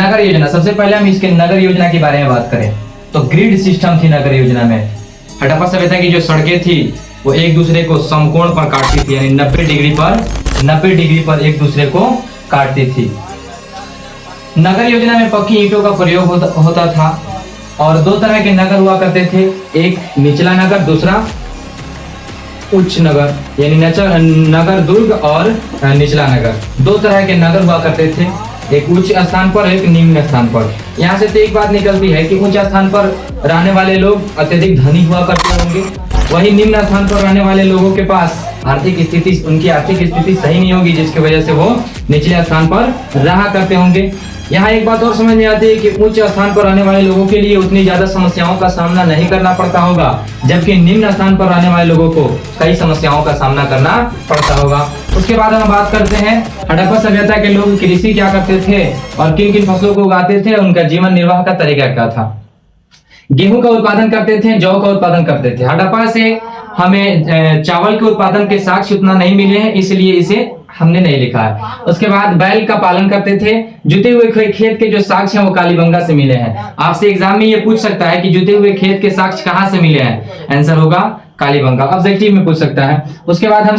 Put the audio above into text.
नगर योजना, सबसे पहले हम इसके नगर योजना के बारे में बात करें तो ग्रिड सिस्टम थी नगर योजना में। हड़प्पा सभ्यता की जो सड़कें थी वो एक दूसरे को समकोण पर काटती थी, यानी 90 डिग्री पर एक दूसरे को काटती थी। नगर योजना में पक्की ईंटों का प्रयोग होता था और दो तरह के नगर हुआ करते थे, एक निचला नगर, दूसरा उच्च नगर, यानी नगर दुर्ग और निचला नगर। दो तरह के नगर हुआ करते थे, एक उच्च स्थान पर, एक निम्न स्थान पर। यहाँ से तो एक बात निकलती है कि उच्च स्थान पर रहने वाले लोग अत्यधिक धनी हुआ करते होंगे, वही निम्न स्थान पर रहने वाले लोगों के पास उनकी आर्थिक स्थिति सही नहीं होगी, जिसकी वजह से वो निचले स्थान पर रहा करते होंगे। यहाँ एक बात और समझ में आती है कि उच्च स्थान पर रहने वाले लोगों के लिए उतनी ज्यादा समस्याओं का सामना नहीं करना पड़ता होगा, जबकि निम्न स्थान पर रहने वाले लोगों को कई समस्याओं का सामना करना पड़ता होगा। उसके बाद हम बात करते हैं हड़प्पा सभ्यता के लोग कृषि क्या करते थे और किन किन फसलों को उगाते थे, उनका जीवन निर्वाह का तरीका क्या था। गेहूं का उत्पादन करते थे, जौ का उत्पादन करते थे। हड़प्पा से हमें चावल के उत्पादन के साक्ष्य उतना नहीं मिले हैं, इसलिए इसे हमने नहीं लिखा है। उसके बाद बैल का पालन करते थे। जुते हुए खेत के जो साक्ष्य हैं वो कालीबंगा से मिले हैं। आपसे एग्जाम में ये पूछ सकता है कि जुते हुए खेत के साक्ष्य कहाँ से मिले हैं, आंसर होगा कालीबंगा, ऑब्जेक्टिव में पूछ सकता है। उसके बाद हम